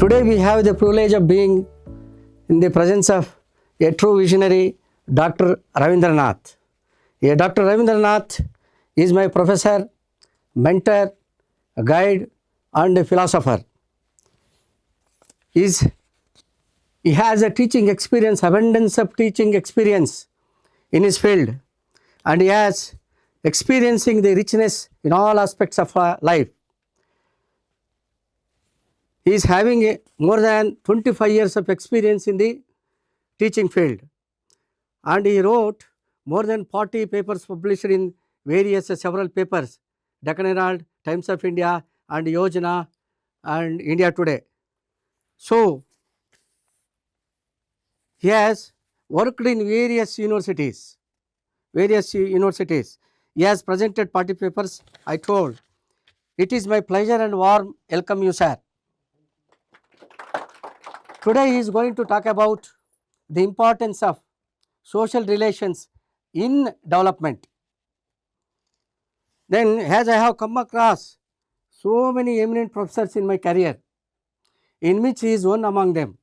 Today we have the privilege of being in the presence of a true visionary, Dr. Ravindranath. Dr. Ravindranath is my professor, mentor, guide and philosopher. He has a teaching experience, abundance of teaching experience in his field, and he has experiencing the richness in all aspects of life. He is having more than 25 years of experience in the teaching field, and he wrote more than 40 papers published in various several papers, Deccan Herald, Times of India and Yojana and India Today. So, he has worked in various universities. He has presented 40 papers. I told, it is my pleasure and warm welcome you, sir. Today he is going to talk about the importance of social relations in development. Then, as I have come across so many eminent professors in my career, in which he is one among them,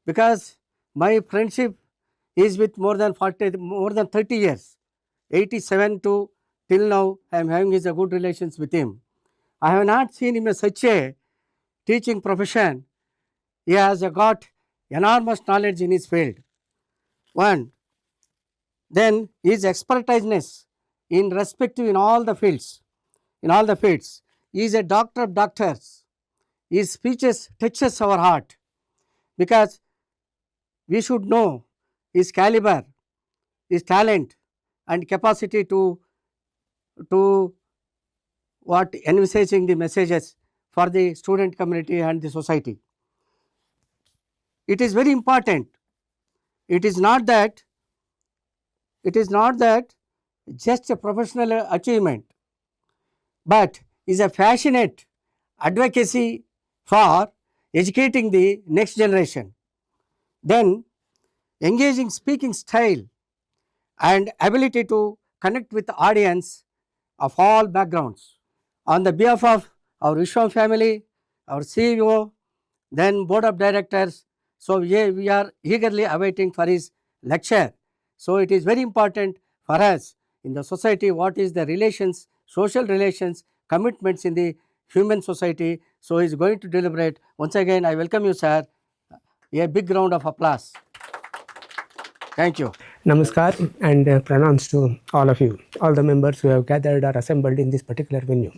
because my friendship is with more than 30 years, 87 to till now. I am having a good relations with him. I have not seen him as such a teaching profession. He has got enormous knowledge in his field. One, then his expertise in respective in all the fields. He is a doctor of doctors. His speeches touches our heart, because we should know his caliber, his talent and capacity to what envisaging the messages for the student community and the society. It is very important. It is not that just a professional achievement, but is a passionate advocacy for educating the next generation. Then, engaging speaking style and ability to connect with the audience of all backgrounds. On the behalf of our Vishwam family, our CEO, then board of directors, so we are eagerly awaiting for his lecture. So it is very important for us in the society what is the relations, social relations, commitments in the human society. So he is going to deliberate. Once again, I welcome you, sir. A big round of applause. Thank you. Namaskar and pranams to all of you, all the members who have gathered or assembled in this particular venue.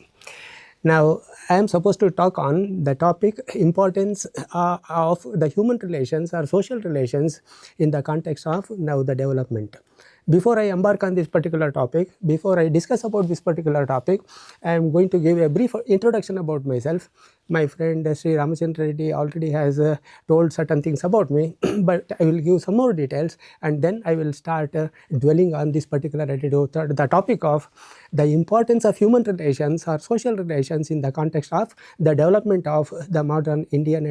Now, I am supposed to talk on the topic importance of the human relations or social relations in the context of now the development. Before I embark on this particular topic, before I discuss about this particular topic, I am going to give a brief introduction about myself. My friend Sri Ramachandra Reddy already has told certain things about me, but I will give some more details and then I will start dwelling on this particular attitude, the topic of the importance of human relations or social relations in the context of the development of the modern Indian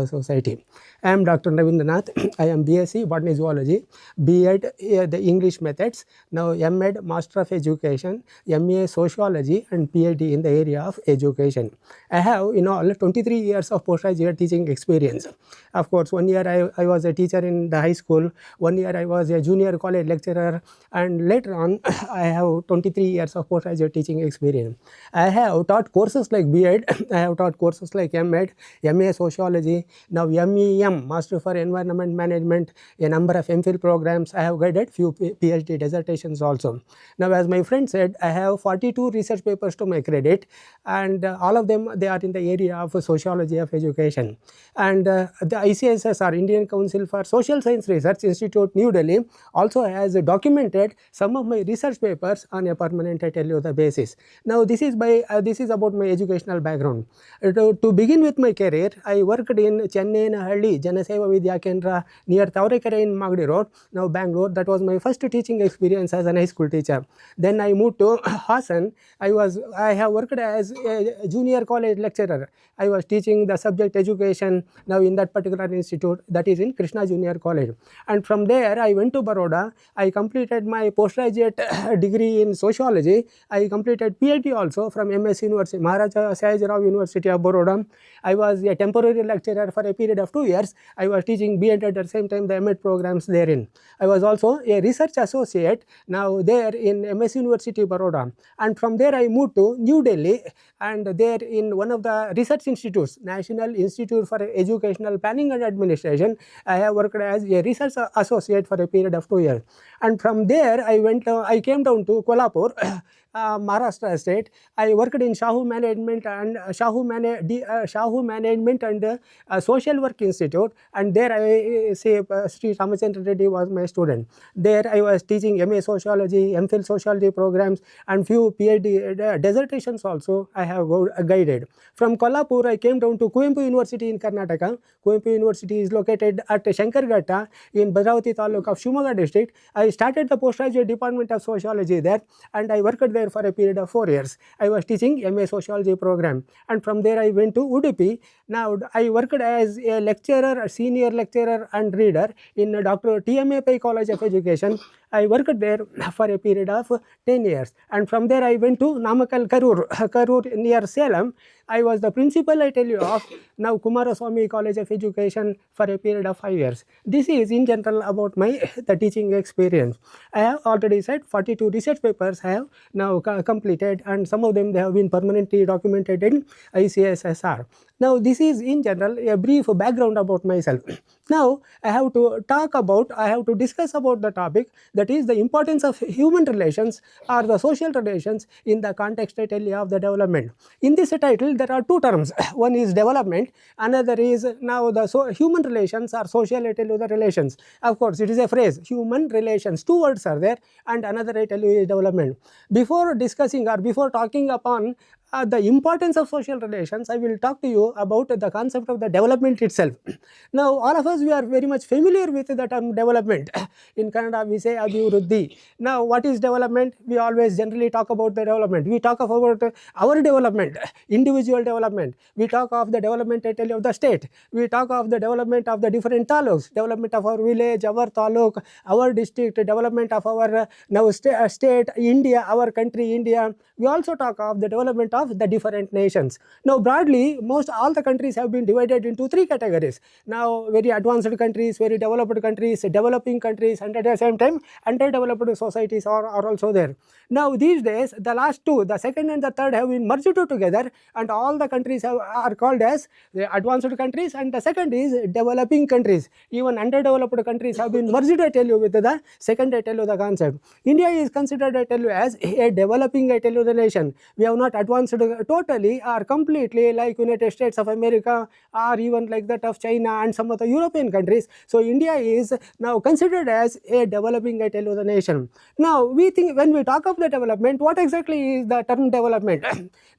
society. I am Dr. Ravindranath. I am BSc Botany Zoology, B.Ed the English methods, now M.Ed Master of Education, M.A. Sociology and Ph.D. in the area of education. I have in all 23 years of postgraduate teaching experience. Of course, 1 year I was a teacher in the high school, 1 year I was a junior college lecturer, and later on I have 23 years of postgraduate teaching experience. I have taught courses like B.Ed, I have taught courses like M.Ed, M.A. Sociology, now MEM, Master for Environment Management, a number of MPhil programs. I have guided few PhD dissertations also. Now, as my friend said, I have 42 research papers to my credit, and all of them they are in the area of sociology of education. And the ICSS or Indian Council for Social Science Research Institute, New Delhi, also has documented some of my research papers on a permanent, I tell you, the basis. Now, this is about my educational background. To begin with my career, I worked in Chennai Halli Janaseva Vidya Kendra near Taurekare in Magadi Road, now Bangalore. That was my first teaching teaching experience as an high school teacher. Then I moved to Hassan. I have worked as a junior college lecturer. I was teaching the subject education now in that particular institute, that is in Krishna Junior College. And from there I went to Baroda. I completed my postgraduate degree in sociology. I completed PhD also from MS University, Maharaja Sayajirao University of Baroda. I was a temporary lecturer for a period of 2 years. I was teaching B.Ed at the same time the M.Ed programs therein. I was also a research associate now there in MS University Baroda. And from there I moved to New Delhi, and there in one of the research institutes, National Institute for Educational Planning and Administration, I have worked as a research associate for a period of 2 years. And from there I came down to Kolhapur, Maharashtra state. I worked in Shahu Management and Shahu Management and Social Work Institute, and there I say Sri Ramachandra Reddy was my student. There I was teaching MA Sociology, MPhil Sociology programs, and few PhD dissertations also I have guided. From Kolhapur I came down to Kuvempu University in Karnataka. Kuvempu University is located at Shankarghatta in Bhadravati Taluk of Shivamoga district. I started the postgraduate department of sociology there, and I worked there for a period of 4 years. I was teaching MA Sociology program, and from there I went to Udupi. Now I worked as a lecturer, a senior lecturer and reader in Dr. T.M.A. Pai College of Education. I worked there for a period of 10 years, and from there I went to Namakkal, Karur near Salem. I was the principal, I tell you, of now Kumaraswamy College of Education for a period of 5 years. This is in general about the teaching experience. I have already said 42 research papers I have now completed, and some of them they have been permanently documented in ICSSR. Now this is in general a brief background about myself. Now I have to discuss about the topic, that is the importance of human relations or the social relations in the context, I tell you, of the development. In this title there are two terms. One is development, another is now the human relations or social, I tell you, the relations. Of course it is a phrase, human relations, two words are there, and another, I tell you, is development. Before discussing or before talking upon the importance of social relations, I will talk to you about the concept of the development itself. Now all of us, we are very much familiar with the term development. In Kannada we say Abhiruddhi. Now what is development? We always generally talk about the development. We talk about our development, individual development. We talk of the development, I tell you, of the state. We talk of the development of the different taluks, development of our village, our taluk, our district, development of our now state, India, our country, India. We also talk of the development of the different nations. Now broadly, most all the countries have been divided into three categories. Now very advanced countries, very developed countries, developing countries, and at the same time underdeveloped societies are also there. Now these days the last two, the second and the third, have been merged together, and all the countries are called as the advanced countries, and the second is developing countries. Even underdeveloped countries have been merged, I tell you, with the second, I tell you, the concept. India is considered, I tell you, as a developing, I tell you, the nation. We have not advanced totally or completely like United States of America or even like that of China and some of the European countries. So India is now considered as a developing, I tell you, the nation. Now we think, when we talk of the development, what exactly is the term development?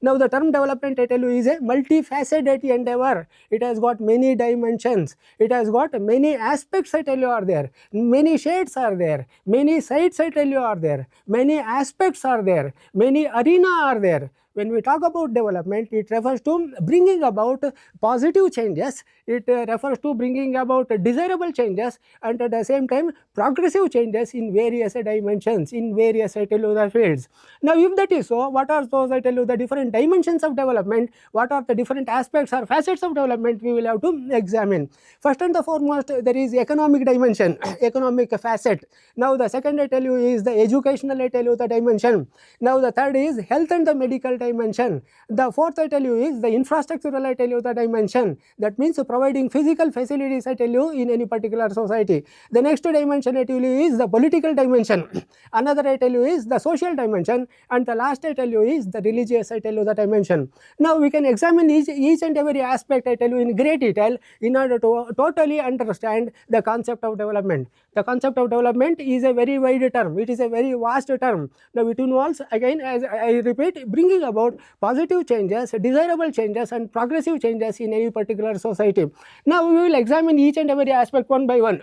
Now the term development, I tell you, is a multifaceted endeavor. It has got many dimensions. It has got many aspects, I tell you, are there. Many shades are there. Many sides, I tell you, are there. Many aspects are there. Many arena are there. When we talk about development, it refers to bringing about positive changes, it refers to bringing about desirable changes, and at the same time progressive changes in various dimensions, in various, I tell you, the fields. Now if that is so, what are those, I tell you, the different dimensions of development? What are the different aspects or facets of development we will have to examine? First and the foremost, there is economic dimension, economic facet. Now the second, I tell you, is the educational, I tell you, the dimension. Now the third is health and the medical dimension. The fourth, I tell you, is the infrastructural, I tell you, the dimension. That means providing physical facilities, I tell you, in any particular society. The next dimension, I tell you, is the political dimension. Another, I tell you, is the social dimension, and the last, I tell you, is the religious, I tell you, the dimension. Now we can examine each and every aspect, I tell you, in great detail in order to totally understand the concept of development. The concept of development is a very wide term. It is a very vast term. Now it involves, again, as I repeat, bringing about positive changes, desirable changes and progressive changes in any particular society. Now we will examine each and every aspect one by one.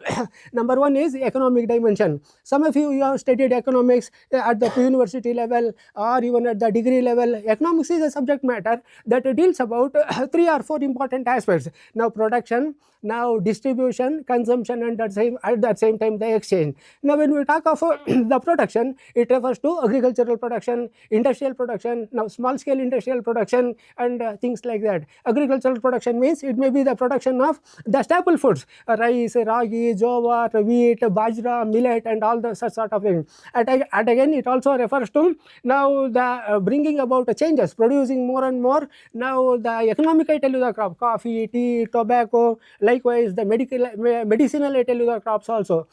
Number one is economic dimension. Some of you have studied economics at the university level or even at the degree level. Economics is a subject matter that deals about 3 or 4 important aspects. Now production, now distribution, consumption and at that same time the exchange. Now when we talk of the production, it refers to agricultural production, industrial production, now small scale industrial production and things like that. Agricultural production means it may be the production of the staple foods, rice, ragi, jowar, wheat, bajra, millet and all the such sort of things. And again it also refers to now the bringing about changes, producing more and more. Now the economic, I tell you the crop, coffee, tea, tobacco, likewise the medicinal, I tell you the crops also.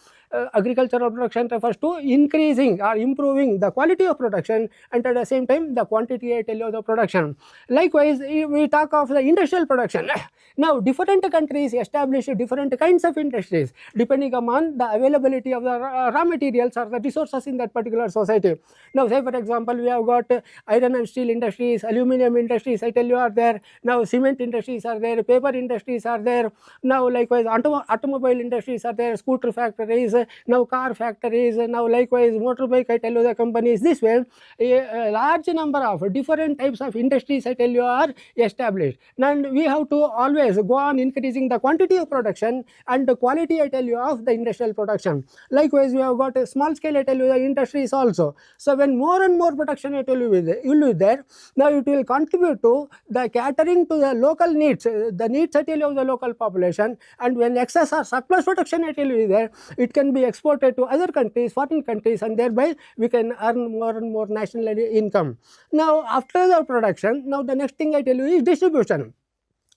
Agricultural production refers to increasing or improving the quality of production and at the same time the quantity, I tell you, the production. Likewise we talk of the industrial production. Now different countries establish different kinds of industries depending upon the availability of the raw materials or the resources in that particular society. Now say for example we have got iron and steel industries, aluminum industries, I tell you, are there. Now cement industries are there, paper industries are there. Now likewise automobile industries are there, scooter factories, now car factories, now likewise motorbike, I tell you, the companies. This way a large number of different types of industries, I tell you, are established, and we have to always go on increasing the quantity of production and the quality, I tell you, of the industrial production. Likewise we have got a small scale, I tell you, the industries also. So when more and more production, I tell you, will be there, now it will contribute to the catering to the local needs, the needs, I tell you, of the local population. And when excess or surplus production, I tell you, is there, it can be exported to other countries, foreign countries, and thereby we can earn more and more national income. Now after the production, now the next thing I tell you is distribution.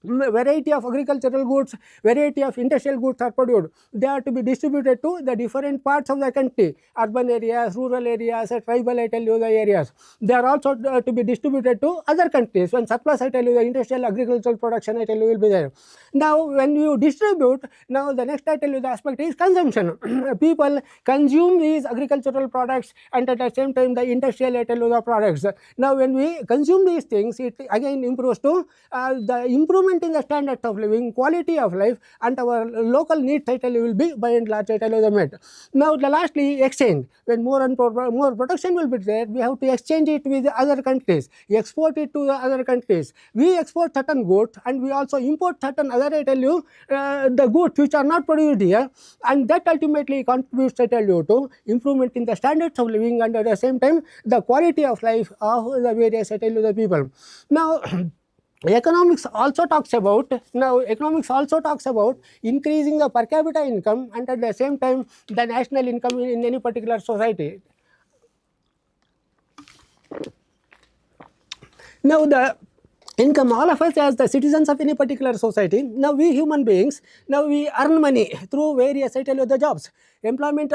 Variety of agricultural goods, variety of industrial goods are produced. They are to be distributed to the different parts of the country, urban areas, rural areas, tribal, I tell you, the areas. They are also to be distributed to other countries. When surplus, I tell you, the industrial agricultural production, I tell you, will be there. Now when you distribute, now the next, I tell you, the aspect is consumption. People consume these agricultural products and at the same time the industrial, I tell you, the products. Now when we consume these things, it again improves to the improvement in the standards of living, quality of life, and our local needs, I tell you, will be by and large, I tell you, the met. Now the lastly, exchange. When more and more production will be there, we have to exchange it with other countries, export it to the other countries. We export certain goods and we also import certain other, I tell you, the goods which are not produced here, and that ultimately contributes, I tell you, to improvement in the standards of living and at the same time the quality of life of the various, I tell you, the people. Now economics also talks about increasing the per capita income and at the same time the national income in any particular society. Now the income, all of us as the citizens of any particular society, now we human beings, now we earn money through various, I tell you, the jobs. Employment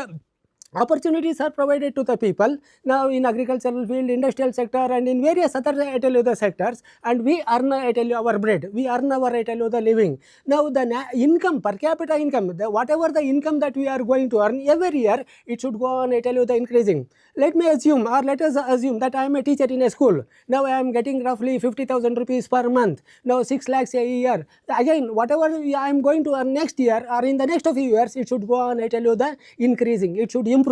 opportunities are provided to the people now in agricultural field, industrial sector, and in various other, I tell you, the sectors, and we earn, I tell you, our bread, we earn our, I tell you, the living. Now the income, per capita income, whatever the income that we are going to earn every year, it should go on, I tell you, the increasing. Let me assume, or let us assume that I am a teacher in a school. Now I am getting roughly 50,000 rupees per month, now 6 lakhs a year. Again, whatever I am going to earn next year or in the next few years, it should go on, I tell you, the increasing, it should improve.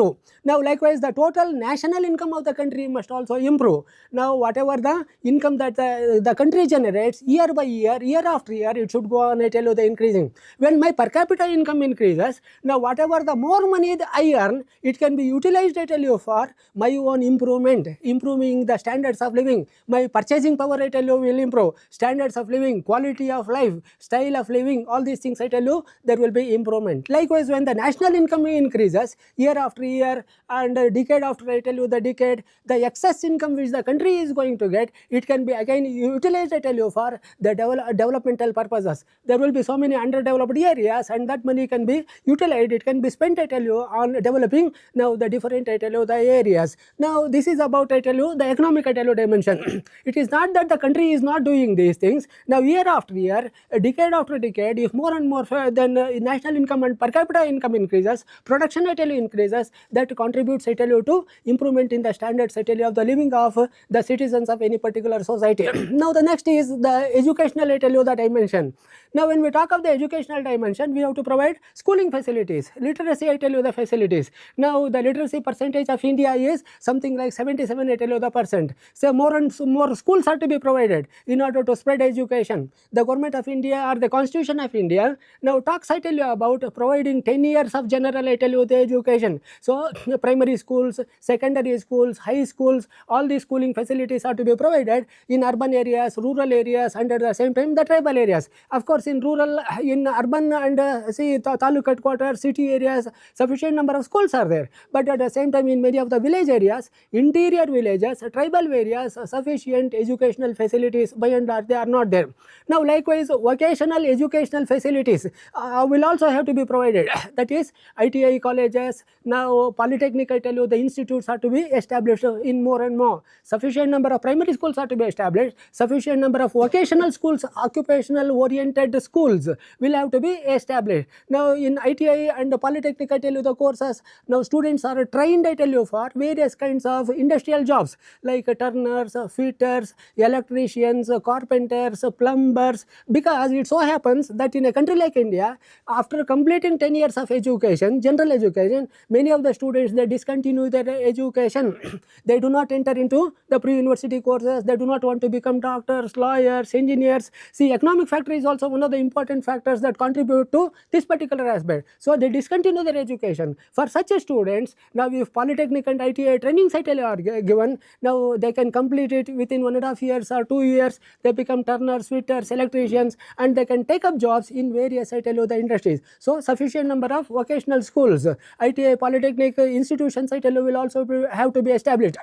Now likewise the total national income of the country must also improve. Now whatever the income that the country generates year by year, year after year, it should go on, I tell you, the increasing. When my per capita income increases, now whatever the more money that I earn, it can be utilized, I tell you, for my own improvement, improving the standards of living. My purchasing power, I tell you, will improve. Standards of living, quality of life, style of living, all these things, I tell you, there will be improvement. Likewise when the national income increases year after year and decade after, I tell you, the decade, the excess income which the country is going to get, it can be again utilized, I tell you, for the developmental purposes. There will be so many underdeveloped areas and that money can be utilized, it can be spent, I tell you, on developing now the different, I tell you, the areas. Now this is about, I tell you, the economic, I tell you, dimension. It is not that the country is not doing these things. Now year after year, decade after decade, if more and more then national income and per capita income increases, production, I tell you, increases, areas that contributes, I tell you, to improvement in the standards, I tell you, of the living of the citizens of any particular society. Now the next is the educational, I tell you, the dimension. Now when we talk of the educational dimension, we have to provide schooling facilities, literacy, I tell you, the facilities. Now the literacy percentage of India is something like 77, I tell you, the percent. So more and more schools are to be provided in order to spread education. The government of India or the constitution of India now talks, I tell you, about providing 10 years of general, I tell you, the education. So primary schools, secondary schools, high schools, all these schooling facilities are to be provided in urban areas, rural areas, and at the same time the tribal areas. Of course, in rural, in urban and taluk headquarters, city areas, sufficient number of schools are there. But at the same time, in many of the village areas, interior villages, tribal areas, sufficient educational facilities by and large they are not there. Now likewise, vocational educational facilities will also have to be provided. That is ITI colleges, now polytechnic, I tell you, the institutes are to be established in more and more. Sufficient number of primary schools are to be established. Sufficient number of vocational schools, occupational oriented schools will have to be established. Now in ITI and polytechnic, I tell you, the courses, now students are trained, I tell you, for various kinds of industrial jobs like turners, fitters, electricians, carpenters, plumbers, because it so happens that in a country like India, after completing 10 years of education, general education, many of the students, they discontinue their education. They do not enter into the pre-university courses. They do not want to become doctors, lawyers, engineers. See, economic factor is also one of the important factors that contribute to this particular aspect. So they discontinue their education. For such students, now if polytechnic and ITI trainings, I tell you, are given, now they can complete it within 1.5 years or 2 years. They become turners, fitters, electricians, and they can take up jobs in various, I tell you, the industries. So sufficient number of vocational schools, ITI, polytechnic institutions, I tell you, will also have to be established.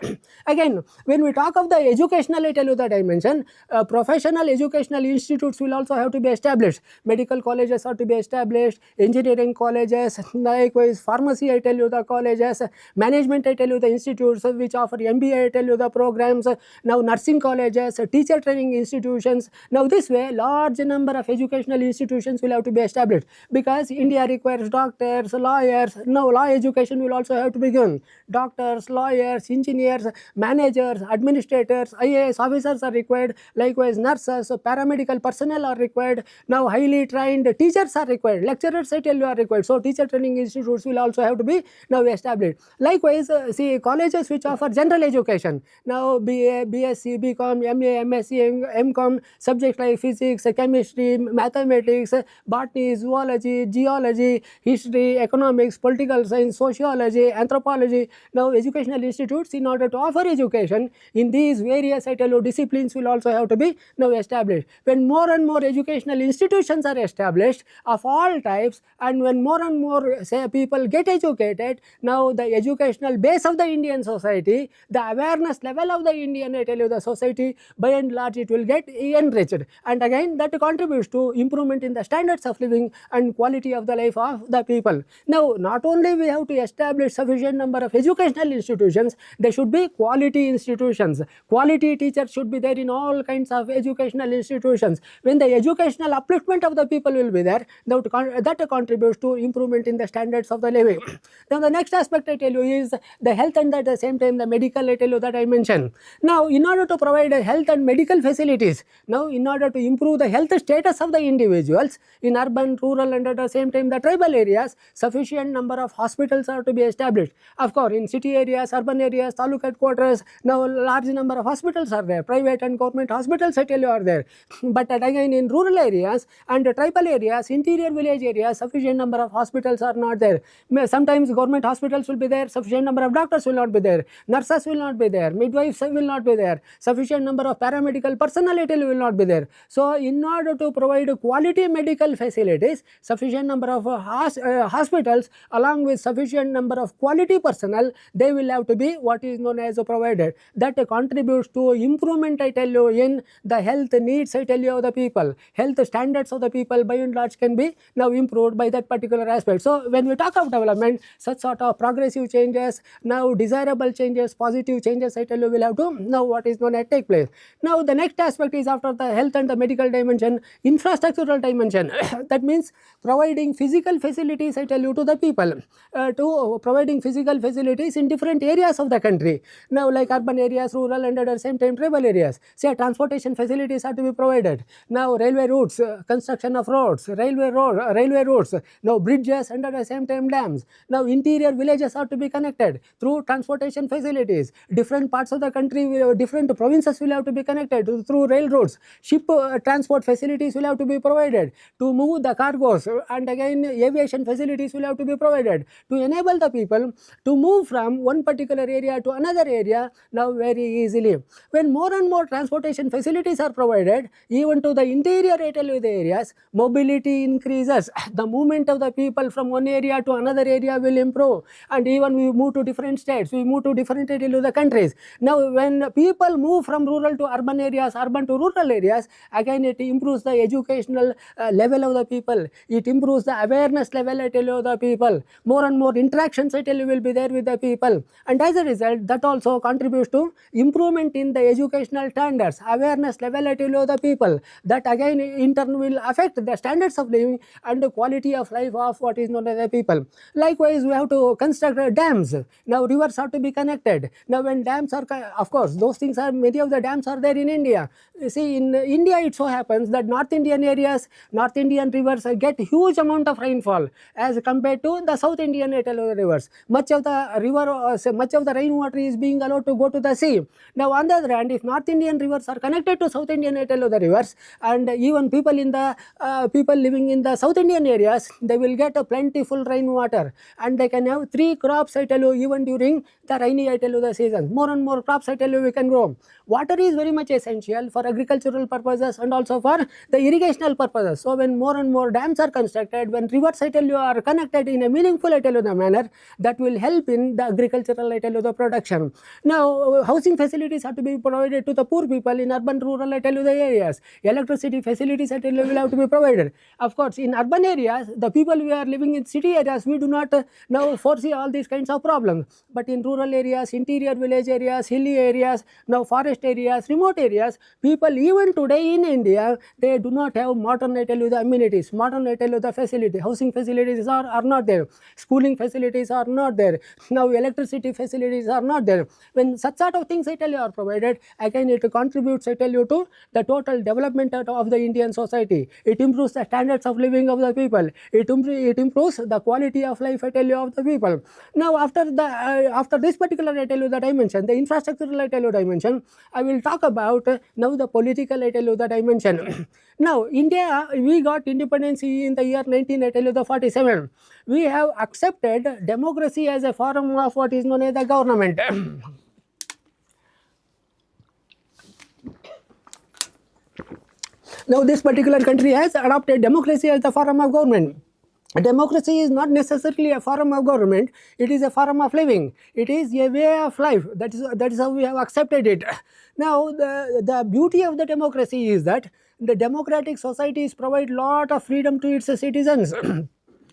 Again, when we talk of the educational, I tell you, the dimension, professional educational institutes will also have to be established. Medical colleges are to be established, engineering colleges, likewise pharmacy, I tell you, the colleges, management, I tell you, the institutes which offer MBA, I tell you, the programs, now nursing colleges, teacher training institutions. Now this way, large number of educational institutions will have to be established, because India requires doctors, lawyers. Now law education will also have to be given. Doctors, lawyers, engineers, managers, administrators, IAS officers are required. Likewise, nurses, paramedical personnel are required. Now highly trained teachers are required. Lecturers, I tell you, are required. So teacher training institutes will also have to be now established. Likewise, see, colleges which offer general education. Now BA, BSc, BCom, MA, MSc, MCom, subjects like physics, chemistry, mathematics, botany, zoology, geology, history, economics, political science, sociology, anthropology. Now educational institutes, in order to offer education in these various, I tell you, disciplines will also have to be now established. When more and more educational institutions are established of all types, and when more and more, say, people get educated, now the educational base of the Indian society, the awareness level of the Indian, I tell you, the society, by and large it will get enriched, and again that contributes to improvement in the standards of living and quality of the life of the people. Now not only we have to establish sufficient number of educational institutions, they should be quality institutions. Quality teachers should be there in all kinds of educational institutions. When the educational upliftment of the people will be there, that contributes to improvement in the standards of the living. Now the next aspect, I tell you, is the health, and at the same time the medical, I tell you, that I mentioned. Now in order to provide health and medical facilities, now in order to improve the health status of the individuals in urban, rural, and at the same time the tribal areas, sufficient number of hospitals are to be established. Of course, in city areas, urban areas, taluk headquarters, now large number of hospitals are there, private and government hospitals, I tell you, are there. But again, in rural areas and tribal areas, interior village areas, sufficient number of hospitals are not there. Sometimes government hospitals will be there, sufficient number of doctors will not be there, nurses will not be there, midwives will not be there, sufficient number of paramedical personnel, I tell you, will not be there. So in order to provide quality medical facilities, sufficient number of hospitals along with sufficient number of quality personnel, they will have to be what is known as provided. That contributes to improvement, I tell you, in the health needs, I tell you, of the people. Health standards of the people by and large can be now improved by that particular aspect. So when we talk of development, such sort of progressive changes, now desirable changes, positive changes, I tell you, will have to now what is known as take place. Now the next aspect is, after the health and the medical dimension, infrastructural dimension. That means providing physical facilities, I tell you, to the people to to providing physical facilities in different areas of the country. Now, like urban areas, rural, and at the same time tribal areas. Say transportation facilities are to be provided. Now, railway routes, construction of roads, railway roads. Now, bridges, and at the same time dams. Now, interior villages are to be connected through transportation facilities. Different parts of the country, different provinces will have to be connected through railroads. Ship transport facilities will have to be provided to move the cargoes, and again aviation facilities will have to be provided to enable the people to move from one particular area to another area now very easily. When more and more transportation facilities are provided even to the interior areas, mobility increases. The movement of the people from one area to another area will improve, and even we move to different states, we move to different the countries. Now, when people move from rural to urban areas, urban to rural areas, again it improves the educational level of the people. It improves the awareness level of the people. More and more interactions will be there with the people, and as a result, that also contributes to improvement in the educational standards, awareness level of the people. That again in turn will affect the standards of living and the quality of life of what is known as the people. Likewise, we have to construct dams. Now, rivers have to be connected. Now, when dams are, of course, those things are, many of the dams are there in India. You see, in India, it so happens that North Indian areas, North Indian rivers get huge amount of rainfall as compared to the South Indian rivers. Much of the rainwater is being allowed to go to the sea. Now, on the other hand, if North Indian rivers are connected to South Indian rivers, and even people living in the South Indian areas, they will get a plentiful rainwater, and they can have 3 crops even during the rainy the season. More and more crops we can grow. Water is very much essential for agricultural purposes and also for the irrigational purposes. So, when more and more dams are constructed, when rivers are connected in a meaningful manner, that will help in the agricultural the production. Now, housing facilities have to be provided to the poor people in urban, rural the areas. Electricity facilities will have to be provided. Of course, in urban areas, the people who are living in city areas, we do not now foresee all these kinds of problems. But in rural areas, interior village areas, hilly areas, now forest areas, remote areas, people even today in India, they do not have modern the amenities, modern the facility. Housing facilities are not there. Schooling facilities are not there. Now, electricity facilities are not there. When such sort of things are provided, again it contributes to the total development of the Indian society. It improves the standards of living of the people. It improves the quality of life of the people. Now, after this particular that I mentioned, the infrastructural dimension, I will talk about now the political the dimension. Now, India, we got independence in the year 1947. We have accepted democracy as a form of what is known as the government. Now, this particular country has adopted democracy as the form of government. Democracy is not necessarily a form of government, it is a form of living. It is a way of life. That is how we have accepted it. Now, the beauty of the democracy is that the democratic societies provide lot of freedom to its citizens.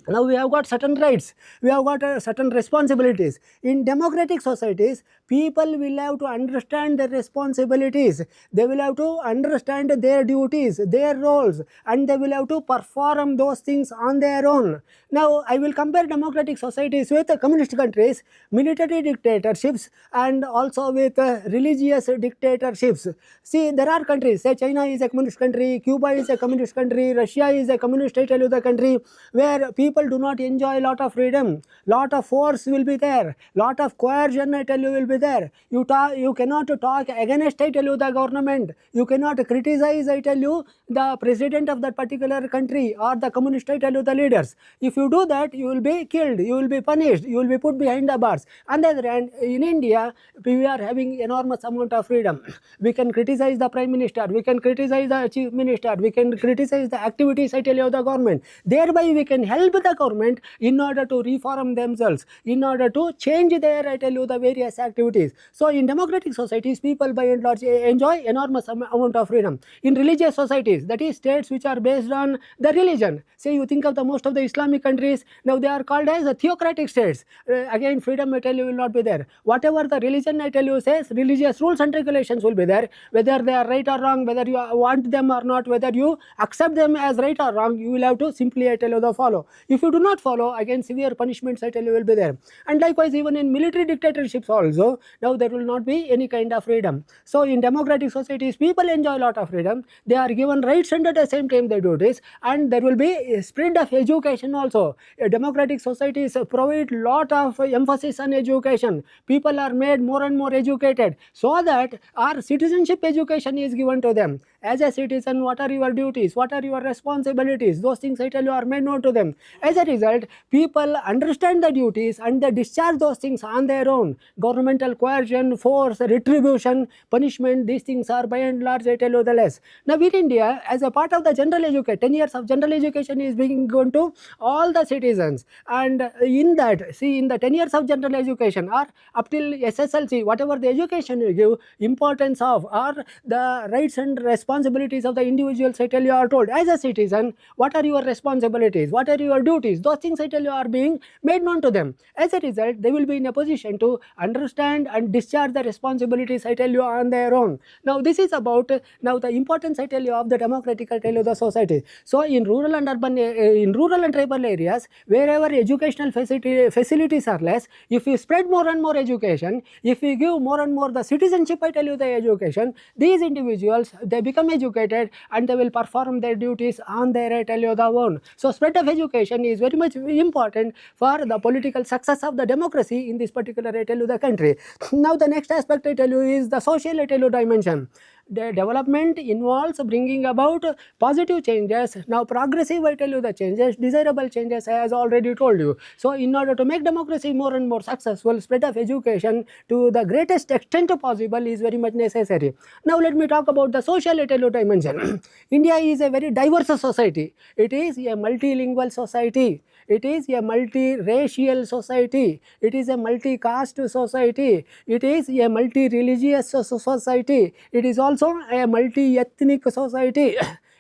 Now, we have got certain rights, we have got certain responsibilities. In democratic societies, people will have to understand their responsibilities, they will have to understand their duties, their roles, and they will have to perform those things on their own. Now, I will compare democratic societies with communist countries, military dictatorships, and also with religious dictatorships. See, there are countries, say China is a communist country, Cuba is a communist country, Russia is a communist country, where people do not enjoy a lot of freedom, lot of force will be there, lot of coercion will be there. You cannot talk against the government, you cannot criticize the president of that particular country or the communist the leaders. If you do that, you will be killed, you will be punished, you will be put behind the bars. On the other hand, in India, we are having enormous amount of freedom. We can criticize the prime minister, we can criticize the chief minister, we can criticize the activities of the government. Thereby, we can help the government in order to reform themselves, in order to change their the various activities. So, in democratic societies, people by and large enjoy enormous amount of freedom. In religious societies, that is states which are based on the religion, say you think of the most of the Islamic countries, now they are called as theocratic states. Again, freedom will not be there. Whatever the religion says, religious rules and regulations will be there. Whether they are right or wrong, whether you want them or not, whether you accept them as right or wrong, you will have to simply follow. If you do not follow, again severe punishments I tell you will be there. And likewise, even in military dictatorships also, now there will not be any kind of freedom. So in democratic societies, people enjoy a lot of freedom, they are given rights and at the same time they do this, and there will be a spread of education also. Democratic societies provide lot of emphasis on education. People are made more and more educated, so that our citizenship education is given to them. As a citizen, what are your duties, what are your responsibilities, those things I tell you are made known to them. As a result, people understand the duties and they discharge those things on their own. Governmental coercion, force, retribution, punishment, these things are by and large I tell you the less. Now in India, as a part of the general education, 10 years of general education is being given to all the citizens, and in that, see, in the 10 years of general education or up till SSLC, whatever the education you give, importance of or the rights and responsibilities of the individuals I tell you are told. As a citizen, what are your responsibilities, what are your duties, those things I tell you are being made known to them. As a result, they will be in a position to understand and discharge the responsibilities I tell you on their own. Now this is about now the importance I tell you of the democratic I tell you the society. So in rural and urban, in rural and tribal areas, wherever educational facilities are less, if we spread more and more education, if we give more and more the citizenship I tell you the education, these individuals they become educated and they will perform their duties on their I tell you the own. So spread of education is very much important for the political success of the democracy in this particular I tell you the country. Now the next aspect I tell you is the social I tell you dimension. The development involves bringing about positive changes. Now progressive I tell you the changes, desirable changes as already told you. So in order to make democracy more and more successful, spread of education to the greatest extent possible is very much necessary. Now let me talk about the social I tell you dimension. India is a very diverse society. It is a multilingual society. It is a multi-racial society. It is a multi-caste society. It is a multi-religious society. It is also a multi-ethnic society.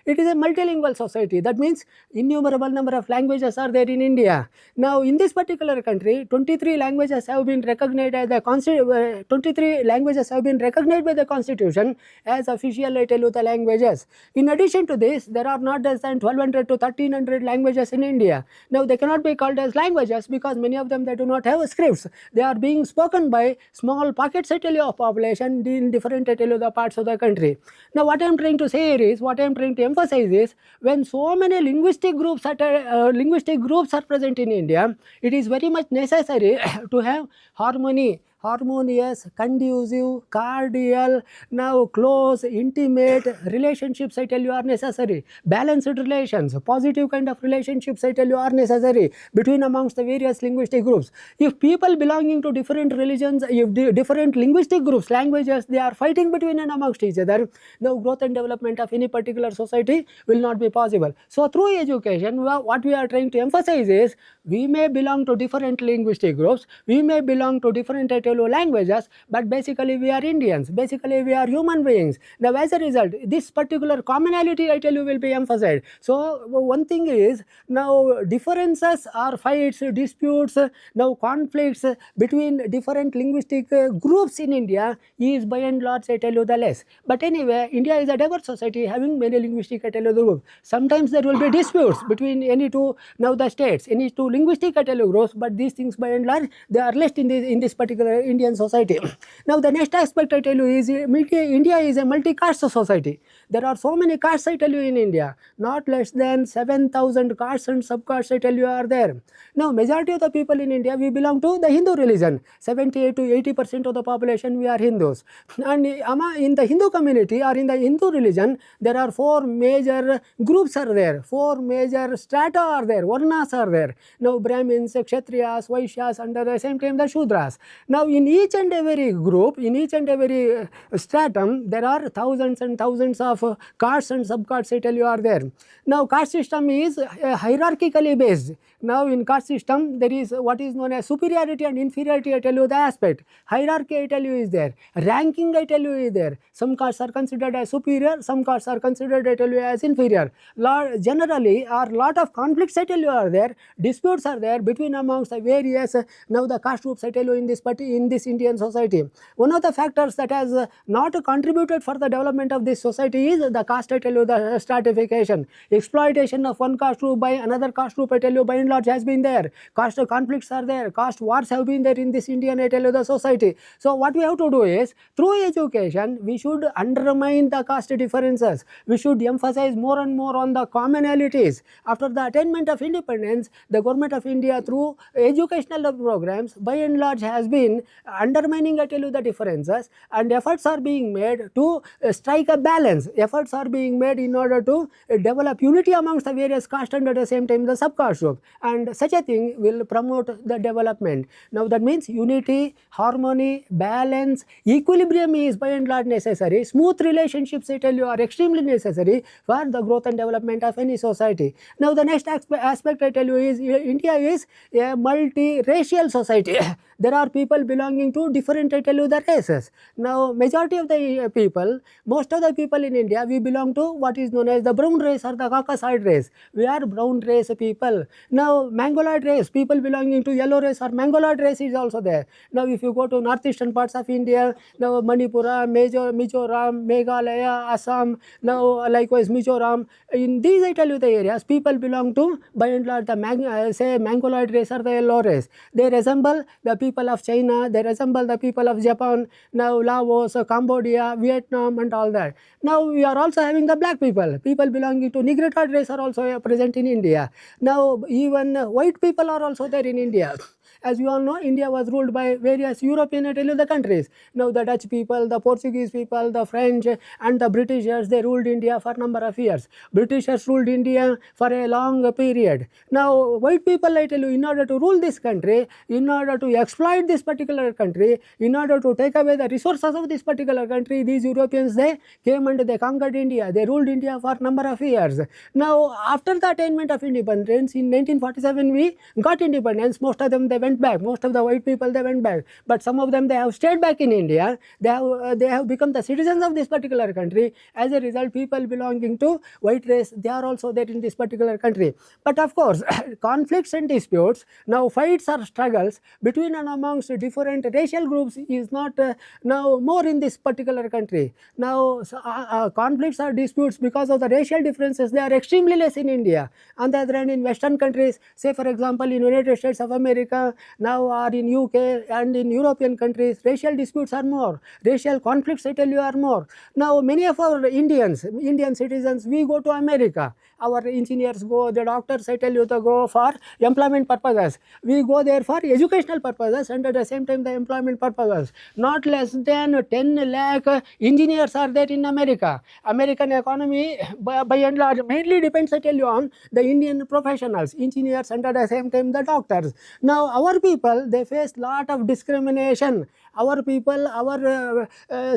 It is a multilingual society. That means innumerable number of languages are there in India. Now in this particular country, 23 languages have been recognized as the 23 languages have been recognized by the constitution as official I tell you the languages. In addition to this, there are not less than 1200 to 1300 languages in India. Now they cannot be called as languages because many of them they do not have scripts. They are being spoken by small pockets I tell you of population in different I tell you the parts of the country. Now what I am trying to say here is, what I am trying to emphasize is, when so many linguistic groups are present in India, it is very much necessary to have harmony, harmonious, conducive, cordial, now close, intimate relationships I tell you are necessary. Balanced relations, positive kind of relationships I tell you are necessary between amongst the various linguistic groups. If people belonging to different religions, if different linguistic groups, languages, they are fighting between and amongst each other, the growth and development of any particular society will not be possible. So through education, what we are trying to emphasize is, we may belong to different linguistic groups, we may belong to different I tell you languages, but basically we are Indians, basically we are human beings. Now as a result, this particular commonality I tell you will be emphasized. So one thing is, now differences or fights, disputes, now conflicts between different linguistic groups in India is by and large I tell you the less. But anyway, India is a diverse society having many linguistic I tell you the groups. Sometimes there will be disputes between any two now the states, any two linguistic I tell you groups, but these things by and large they are less in this particular Indian society. Now the next aspect I tell you is, India is a multi-caste society. There are so many castes I tell you in India, not less than 7,000 castes and subcastes I tell you are there. Now majority of the people in India, we belong to the Hindu religion. 78 to 80% of the population we are Hindus. And in the Hindu community or in the Hindu religion, there are four major groups are there, four major strata are there, varnas are there. Now Brahmins, Kshatriyas, Vaishyas, and at the same time the Shudras. Now in each and every group, in each and every stratum, there are thousands and thousands of castes and subcastes I tell you are there. Now caste system is hierarchically based. Now in caste system, there is what is known as superiority and inferiority I tell you the aspect. Hierarchy I tell you is there. Ranking I tell you is there. Some castes are considered as superior, some castes are considered I tell you as inferior. Generally, lot of conflicts I tell you are there. Disputes are there between amongst the various now the caste groups I tell you in in this Indian society. One of the factors that has not contributed for the development of this society is the caste, I tell you, the stratification. Exploitation of one caste group by another caste group, I tell you, by and large has been there. Caste conflicts are there, caste wars have been there in this Indian, I tell you, the society. So what we have to do is, through education, we should undermine the caste differences. We should emphasize more and more on the commonalities. After the attainment of independence, the government of India, through educational programs, by and large has been undermining, I tell you, the differences, and efforts are being made to strike a balance. Efforts are being made in order to develop unity amongst the various castes and at the same time the subcaste group, and such a thing will promote the development. Now that means unity, harmony, balance, equilibrium is by and large necessary. Smooth relationships, I tell you, are extremely necessary for the growth and development of any society. Now the next aspect, I tell you, is India is a multi-racial society. There are people belonging to different, I tell you, the races. Now majority of the people, most of the people in India, we belong to what is known as the brown race or the Caucasoid race. We are brown race people. Now Mongoloid race, people belonging to yellow race or Mongoloid race is also there. Now if you go to northeastern parts of India, now Manipura, Mizoram, Meghalaya, Assam, now likewise Mizoram, in these, I tell you, the areas, people belong to by and large the say Mongoloid race or the yellow race. They resemble the people of China, they resemble the people of Japan, now Laos, Cambodia, Vietnam and all that. Now we are also having the black people. People belonging to Negroid race are also present in India. Now even white people are also there in India. As you all know, India was ruled by various European, I tell you, the countries. Now the Dutch people, the Portuguese people, the French and the Britishers, they ruled India for a number of years. Britishers ruled India for a long period. Now white people, I tell you, in order to rule this country, in order to exploit this particular country, in order to take away the resources of this particular country, these Europeans, they came and they conquered India. They ruled India for a number of years. Now after the attainment of independence in 1947, we got independence. Most of them, they went back. Most of the white people, they went back, but some of them, they have stayed back in India. They have become the citizens of this particular country. As a result, people belonging to white race, they are also there in this particular country. But of course, conflicts and disputes, now fights or struggles between and amongst different racial groups is not now more in this particular country. Now conflicts or disputes because of the racial differences, they are extremely less in India. On the other hand, in Western countries, say for example in United States of America, now or in UK and in European countries, racial disputes are more. Racial conflicts, I tell you, are more. Now many of our Indian citizens, we go to America. Our engineers go, the doctors, I tell you, they go for employment purposes. We go there for educational purposes and at the same time the employment purposes. Not less than 10 lakh engineers are there in America. American economy by and large mainly depends, I tell you, on the Indian professionals, engineers and at the same time the doctors. Now our people, they face lot of discrimination. Our people, our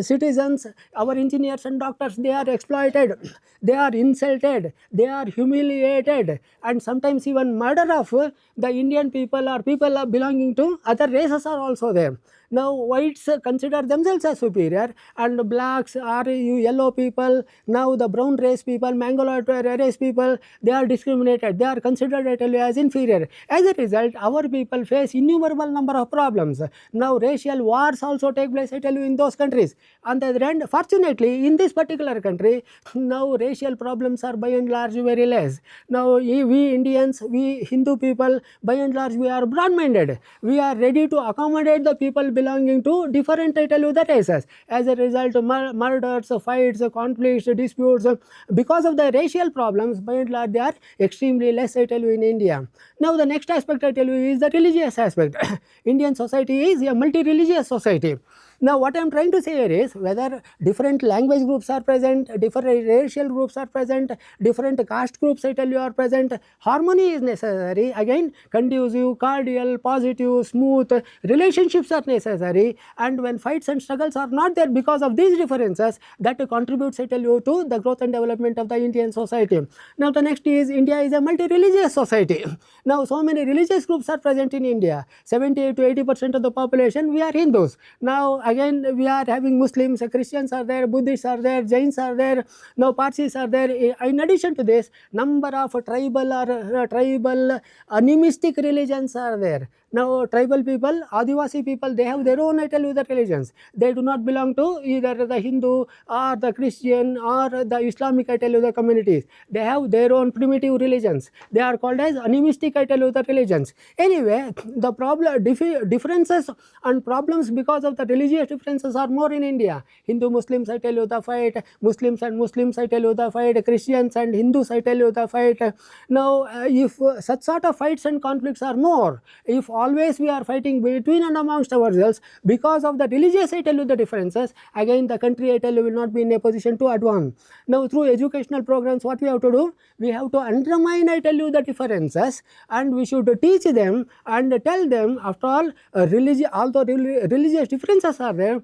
citizens, our engineers and doctors, they are exploited, they are insulted, they are humiliated, and sometimes even murder of the Indian people or people belonging to other races are also there. Now whites consider themselves as superior, and blacks are yellow people, now the brown race people, Mongoloid race people, they are discriminated, they are considered, I tell you, as inferior. As a result, our people face innumerable number of problems. Now racial wars also take place, I tell you, in those countries. On the other hand, fortunately, in this particular country, now racial problems are by and large very less. Now we Indians, we Hindu people, by and large, we are broad-minded. We are ready to accommodate the people belonging to different, I tell you, the races. As a result, murders, fights, conflicts, disputes, because of the racial problems, by and large, they are extremely less, I tell you, in India. Now the next aspect, I tell you, is the religious aspect. Indian society is a multi-religious society. Now what I am trying to say here is, whether different language groups are present, different racial groups are present, different caste groups, I tell you, are present, harmony is necessary. Again, conducive, cordial, positive, smooth relationships are necessary, and when fights and struggles are not there because of these differences, that contributes, I tell you, to the growth and development of the Indian society. Now the next is, India is a multi-religious society. Now so many religious groups are present in India. 78 to 80% of the population, we are Hindus. Now again, we are having Muslims, Christians are there, Buddhists are there, Jains are there, now Parsis are there. In addition to this, number of tribal or animistic religions are there. Now tribal people, Adivasi people, they have their own, I tell you, the religions. They do not belong to either the Hindu or the Christian or the Islamic, I tell you, the communities. They have their own primitive religions. They are called as animistic, I tell you, the religions. Anyway, the problem differences and problems because of the religious differences are more in India. Hindu Muslims, I tell you, the fight. Muslims and Muslims, I tell you, the fight. Christians and Hindus, I tell you, the fight. Now if such sort of fights and conflicts are more, if always we are fighting between and amongst ourselves because of the religious, I tell you, the differences, again the country, I tell you, will not be in a position to advance. Now through educational programs, what we have to do, we have to undermine, I tell you, the differences, and we should teach them and tell them, after all, although religious differences are there,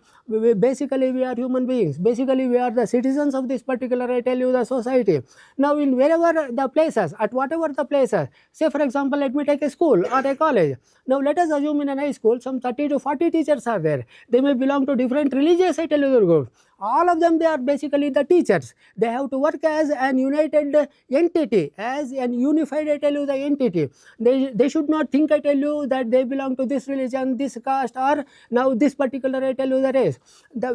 basically we are human beings, basically we are the citizens of this particular, I tell you, the society. Now in wherever the places, at whatever the places, say for example, let me take a school or a college. Now let us assume in an high school some 30 to 40 teachers are there. They may belong to different religious, I tell you, the groups. All of them, they are basically the teachers. They have to work as an united entity, as an unified, I tell you, the entity. They should not think, I tell you, that they belong to this religion, this caste, or now this particular, I tell you, the race.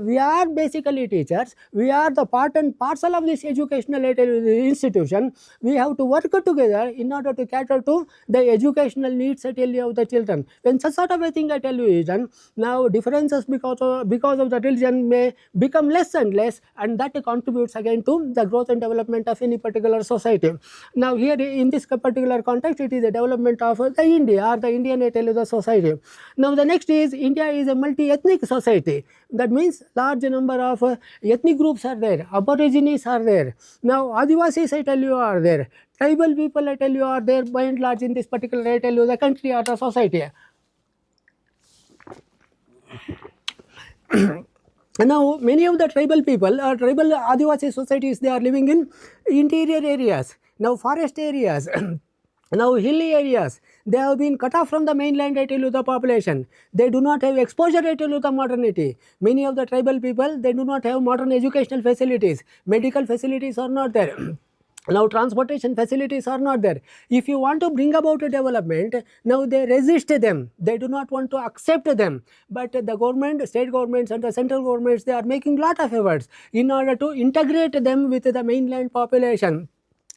We are basically teachers. We are the part and parcel of this educational, I tell you, the institution. We have to work together in order to cater to the educational needs, I tell you, of the children. When such sort of a thing, I tell you, is done, now differences because of the religion may become less and less, and that contributes again to the growth and development of any particular society. Now here in this particular context, it is the development of the India or the Indian, I tell you, the society. Now the next is, India is a multi-ethnic society. That means large number of ethnic groups are there, aborigines are there. Now Adivasis, I tell you, are there. Tribal people, I tell you, are there by and large in this particular, I tell you, the country or the society. Now many of the tribal people or tribal Adivasi societies, they are living in interior areas, now forest areas, now hilly areas. They have been cut off from the mainland, I tell you, the population. They do not have exposure, I tell you, the modernity. Many of the tribal people, they do not have modern educational facilities. Medical facilities are not there. Now transportation facilities are not there. If you want to bring about a development, now they resist them. They do not want to accept them. But the government, state governments and the central governments, they are making lot of efforts in order to integrate them with the mainland population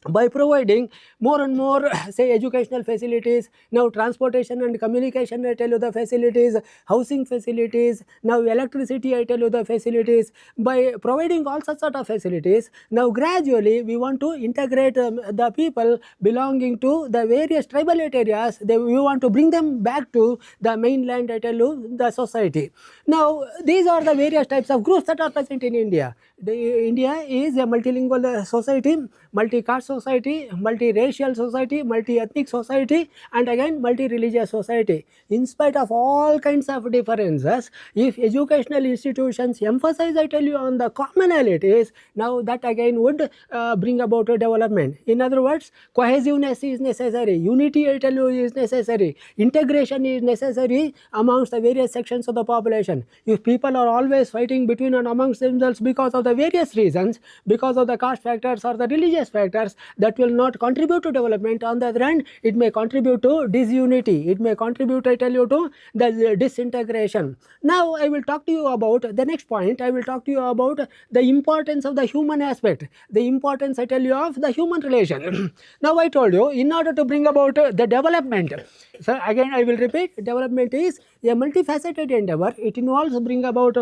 by providing more and more, say, educational facilities, now transportation and communication, I tell you, the facilities, housing facilities, now electricity, I tell you, the facilities. By providing all such sort of facilities, now gradually we want to integrate the people belonging to the various tribal areas. We want to bring them back to the mainland, I tell you, the society. Now these are the various types of groups that are present in India. India is a multilingual society, multi-caste society, multi-racial society, multi-ethnic society, and again multi-religious society. In spite of all kinds of differences, if educational institutions emphasize, I tell you, on the commonalities, now that again would bring about a development. In other words, cohesiveness is necessary, unity, I tell you, is necessary, integration is necessary amongst the various sections of the population. If people are always fighting between and amongst themselves because of the various reasons, because of the caste factors or the religious factors, that will not contribute to development. On the other hand, it may contribute to disunity, it may contribute, I tell you, to the disintegration. Now I will talk to you about the next point. I will talk to you about the importance of the human aspect, the importance, I tell you, of the human relation. Now I told you, in order to bring about the development, so again I will repeat, development is a multifaceted endeavor. It involves bring about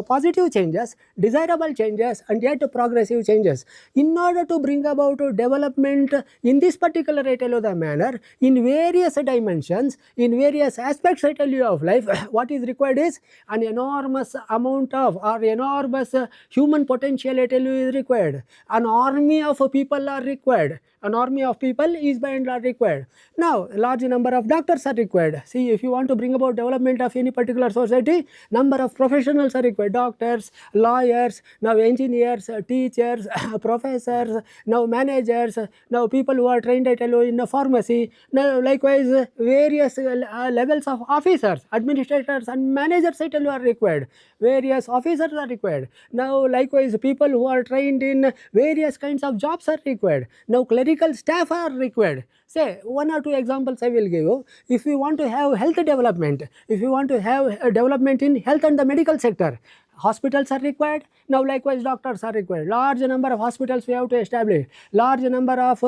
positive changes, desirable changes, and yet progressive changes. In order to bring about development in this particular, I tell you, the manner, in various dimensions, in various aspects, I tell you, of life, what is required is an enormous amount of, or enormous human potential, I tell you, is required. An army of people are required. An army of people is by and large required. Now, a large number of doctors are required. See, if you want to bring about development of any particular society, number of professionals are required. Doctors, lawyers, now engineers, teachers, professors, now managers, now people who are trained, I tell you, in a pharmacy, now likewise various levels of officers, administrators and managers, I tell you, are required. Various officers are required. Now likewise people who are trained in various kinds of jobs are required. Now clerical staff are required. Say one or two examples I will give you. If you want to have health development, if you want to have development in health and the medical sector, hospitals are required. Now likewise doctors are required. Large number of hospitals we have to establish. Large number of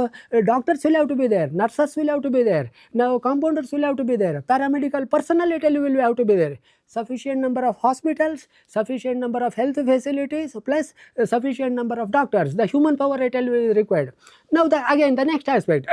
doctors will have to be there. Nurses will have to be there. Now compounders will have to be there. Paramedical personnel will have to be there. Sufficient number of hospitals, sufficient number of health facilities, plus sufficient number of doctors. The human power is required. Now again the next aspect.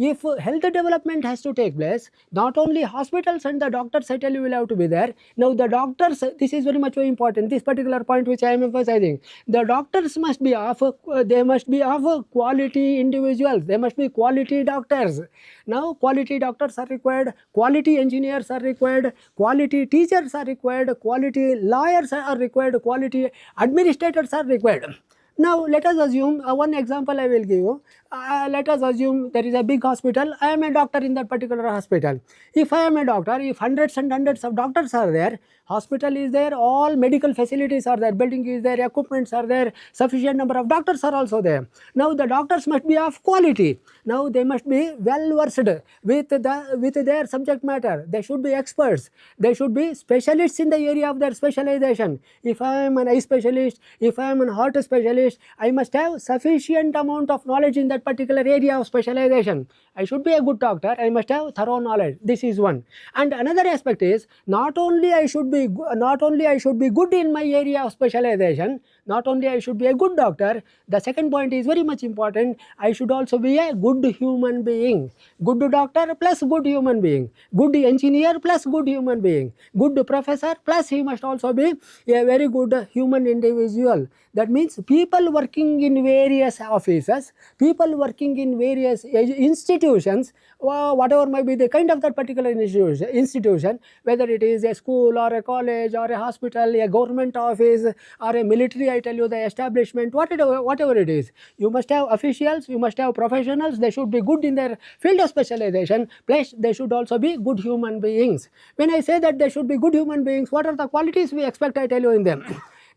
If health development has to take place, not only hospitals and the doctors will have to be there. Now the doctors, this is very much very important, this particular point which I am emphasizing. The doctors must be of, they must be of quality individuals, they must be quality doctors. Now quality doctors are required, quality engineers are required, quality teachers are required, quality lawyers are required, quality administrators are required. Now let us assume one example I will give you. Let us assume there is a big hospital. I am a doctor in that particular hospital. If I am a doctor, if hundreds and hundreds of doctors are there, hospital is there, all medical facilities are there, building is there, equipments are there, sufficient number of doctors are also there. Now the doctors must be of quality. Now they must be well versed with their subject matter. They should be experts. They should be specialists in the area of their specialization. If I am an eye specialist, if I am an heart specialist, I must have sufficient amount of knowledge in that particular area of specialization. I should be a good doctor. I must have thorough knowledge. This is one. And another aspect is not only I should be good in my area of specialization, not only I should be a good doctor. The second point is very much important. I should also be a good human being. Good doctor plus good human being. Good engineer plus good human being. Good professor plus he must also be a very good human individual. That means people working in various offices, people working in various institutions, whatever might be the kind of that particular institution, whether it is a school or a college or a hospital, a government office or a military, I tell you, the establishment, whatever it is, you must have officials, you must have professionals. They should be good in their field of specialization, plus they should also be good human beings. When I say that they should be good human beings, what are the qualities we expect, I tell you, in them?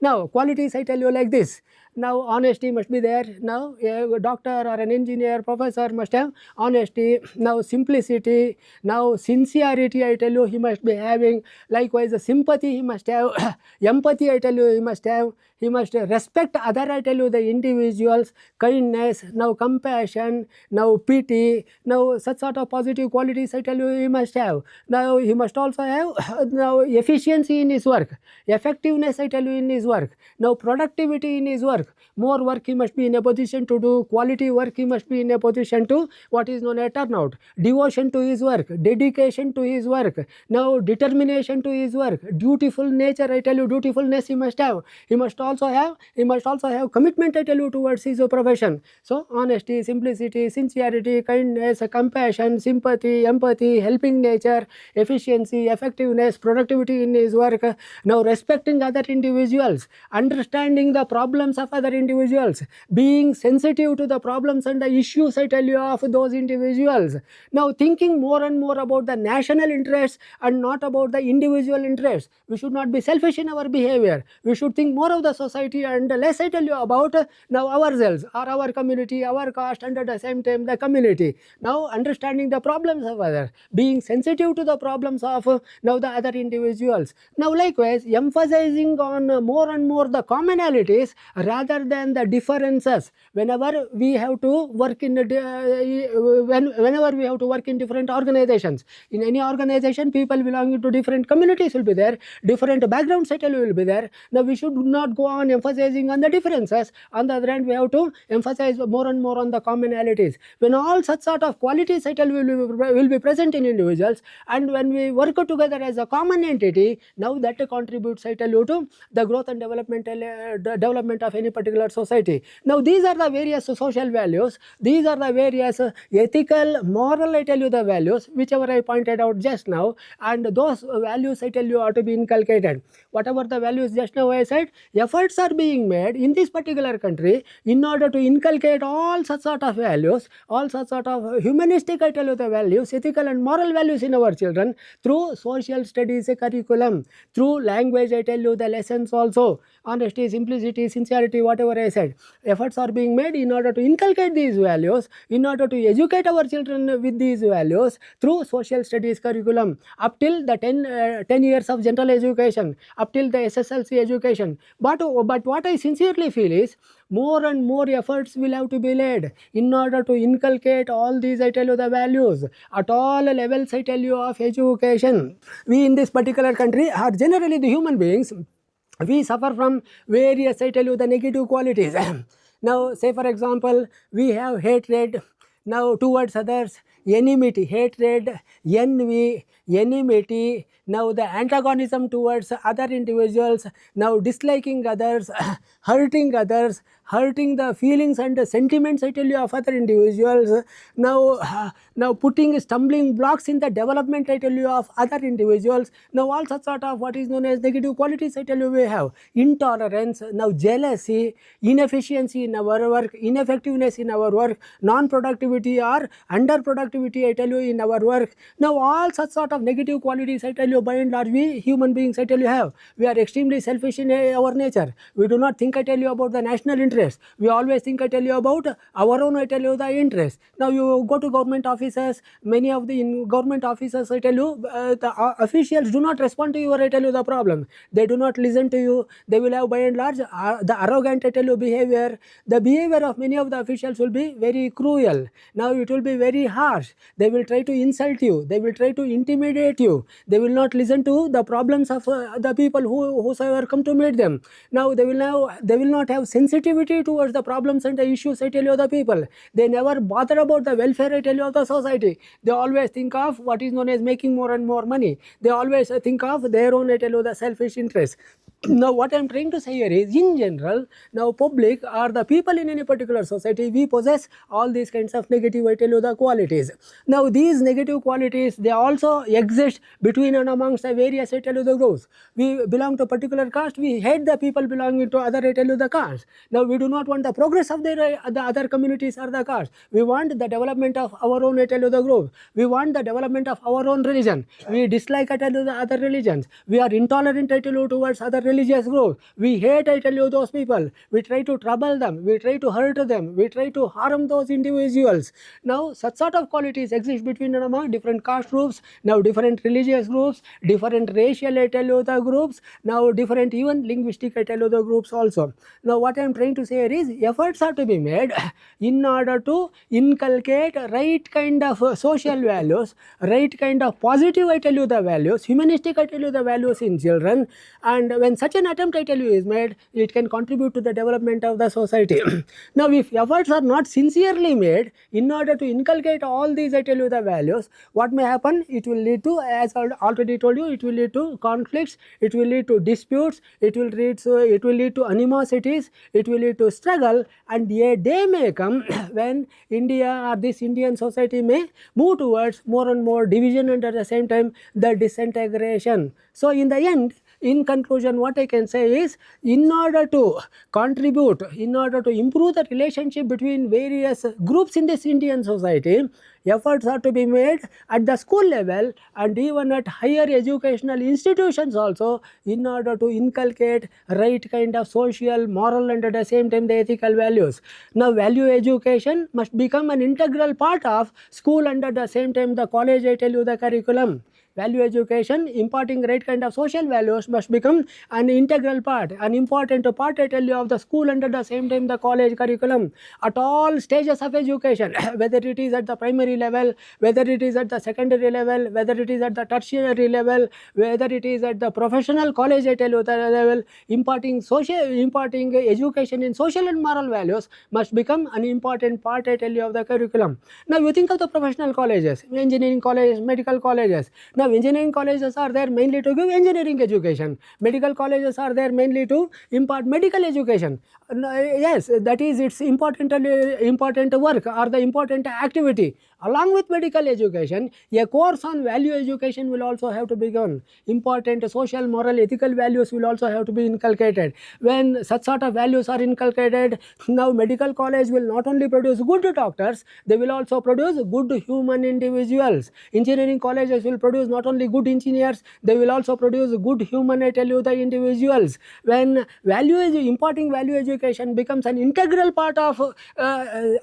Now qualities I tell you like this. Now honesty must be there. Now a doctor or an engineer, professor must have honesty. Now simplicity. Now sincerity, I tell you, he must be having. Likewise sympathy he must have. Empathy, I tell you, he must have. He must respect other, I tell you, the individuals. Kindness, now compassion, now pity, now such sort of positive qualities, I tell you, he must have. Now he must also have now efficiency in his work, effectiveness, I tell you, in his work. Now productivity in his work. More work he must be in a position to do, quality work he must be in a position to, what is known as turnout. Devotion to his work, dedication to his work, now determination to his work, dutiful nature, I tell you, dutifulness he must have. He must also have commitment, I tell you, towards his profession. So honesty, simplicity, sincerity, kindness, compassion, sympathy, empathy, helping nature, efficiency, effectiveness, productivity in his work. Now respecting other individuals, understanding the problems of other individuals, being sensitive to the problems and the issues, I tell you, of those individuals. Now thinking more and more about the national interests and not about the individual interests. We should not be selfish in our behavior. We should think more of the society and less, I tell you, about now ourselves or our community, our caste, and at the same time the community. Now understanding the problems of others, being sensitive to the problems of now the other individuals. Now likewise emphasizing on more and more the commonalities rather than the differences. Whenever we have to work in whenever we have to work in different organizations, in any organization, people belonging to different communities will be there, different backgrounds, I tell you, will be there. Now we should not go on emphasizing on the differences. On the other hand, we have to emphasize more and more on the commonalities. When all such sort of qualities, I tell you, will be present in individuals, and when we work together as a common entity, now that contributes, I tell you, to the growth and development of any particular society. Now these are the various social values, these are the various ethical, moral, I tell you, the values whichever I pointed out just now, and those values, I tell you, are to be inculcated. Whatever the values just now I said, efforts are being made in this particular country in order to inculcate all such sort of values, all such sort of humanistic, I tell you, the values, ethical and moral values in our children through social studies curriculum, through language, I tell you, the lessons also, honesty, simplicity, sincerity, whatever I said. Efforts are being made in order to inculcate these values, in order to educate our children with these values through social studies curriculum up till the 10 years of general education, up till the SSLC education. But what I sincerely feel is more and more efforts will have to be laid in order to inculcate all these, I tell you, the values at all levels, I tell you, of education. We in this particular country are generally the human beings, we suffer from various, I tell you, the negative qualities. Now say for example, we have hatred now towards others, enmity, hatred, envy, enmity, now the antagonism towards other individuals, now disliking others, hurting others, hurting the feelings and the sentiments, I tell you, of other individuals, now putting stumbling blocks in the development, I tell you, of other individuals. Now all such sort of what is known as negative qualities, I tell you, we have intolerance, now jealousy, inefficiency in our work, ineffectiveness in our work, non-productivity or underproductivity, I tell you, in our work. Now all such sort of negative qualities, I tell you, by and large we human beings, I tell you, have. We are extremely selfish in our nature. We do not think, I tell you, about the national interest. We always think, I tell you, about our own, I tell you, the interest. Now you go to government offices, many of the government offices, I tell you, the officials do not respond to your, I tell you, the problem. They do not listen to you. They will have by and large the arrogant, I tell you, behavior. The behavior of many of the officials will be very cruel. Now it will be very harsh. They will try to insult you. They will try to intimidate you. They will not listen to the problems of the people whosoever come to meet them. Now they will not have sensitivity towards the problems and the issues, I tell you, the people. They never bother about the welfare, I tell you, of the society. They always think of what is known as making more and more money. They always think of their own, I tell you, the selfish interest. Now what I am trying to say here is, in general, now public or the people in any particular society, we possess all these kinds of negative, I tell you, the qualities. Now these negative qualities, they also exist between and amongst the various, I tell you, the groups. We belong to a particular caste, we hate the people belonging to other, I tell you, the caste. Now we do not want the progress of the other communities or the caste. We want the development of our own, I tell you, the group. We want the development of our own religion. We dislike, I tell you, the other religions. We are intolerant, I tell you, towards other religious groups. We hate, I tell you, those people. We try to trouble them. We try to hurt them. We try to harm those individuals. Now such sort of qualities exist between and among different caste groups, now different religious groups, different racial, I tell you, the groups, now different even linguistic, I tell you, the groups also. Now what I am trying to say here is, efforts are to be made in order to inculcate right kind of social values, right kind of positive, I tell you, the values, humanistic, I tell you, the values in children. And when such an attempt, I tell you, is made, it can contribute to the development of the society. Now if efforts are not sincerely made in order to inculcate all these, I tell you, the values, what may happen? It will lead to, as I already told you, it will lead to conflicts, it will lead to disputes, it will lead to animosities, it will lead to struggle, and a day may come when India or this Indian society may move towards more and more division and at the same time the disintegration. So in the end, in conclusion, what I can say is, in order to contribute, in order to improve the relationship between various groups in this Indian society, efforts are to be made at the school level and even at higher educational institutions also, in order to inculcate right kind of social, moral and at the same time the ethical values. Now value education must become an integral part of school and at the same time the college, I tell you, the curriculum. Value education, imparting right kind of social values, must become an integral part, an important part, I tell you, of the school and at the same time the college curriculum at all stages of education, whether it is at the primary level, whether it is at the secondary level, whether it is at the tertiary level, whether it is at the professional college, I tell you, the level. Imparting education in social and moral values must become an important part, I tell you, of the curriculum. Now you think of the professional colleges, engineering colleges, medical colleges. Now engineering colleges are there mainly to give engineering education, medical colleges are there mainly to impart medical education. Yes, that is its important work or the important activity. Along with medical education, a course on value education will also have to be given. Important social, moral, ethical values will also have to be inculcated. When such sort of values are inculcated, now medical college will not only produce good doctors, they will also produce good human individuals. Engineering colleges will produce not only good engineers, they will also produce good human, I tell you, the individuals. When imparting value education becomes an integral part of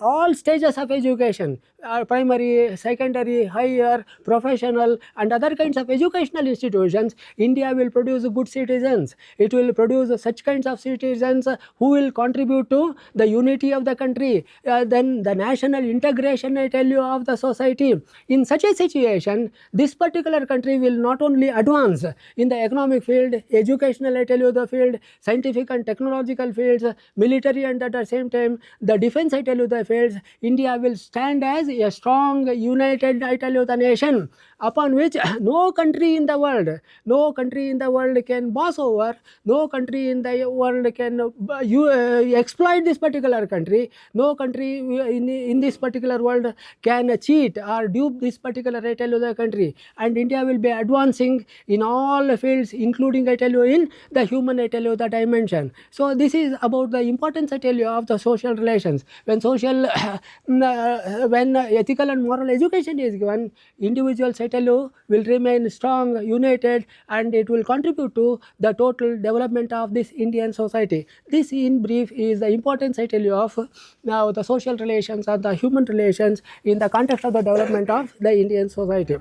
all stages of education, primary, secondary, higher, professional and other kinds of educational institutions, India will produce good citizens. It will produce such kinds of citizens who will contribute to the unity of the country, then the national integration, I tell you, of the society. In such a situation, this particular country will not only advance in the economic field, educational, I tell you, the field, scientific and technological fields, military, and at the same time the defense, I tell you, the fields. India will stand as a strong, united, I tell you, the nation upon which no country in the world can boss over, no country in the world can exploit this particular country, no country in this particular world can cheat or dupe this particular, I tell you, the country. And India will be advancing in all fields, including, I tell you, in the human, I tell you, the dimension. So this is about the importance, I tell you, of the social relations. When when ethical and moral education is given, individuals, I tell you, will remain strong, united, and it will contribute to the total development of this Indian society. This in brief is the importance, I tell you, of now the social relations or the human relations in the context of the development of the Indian society.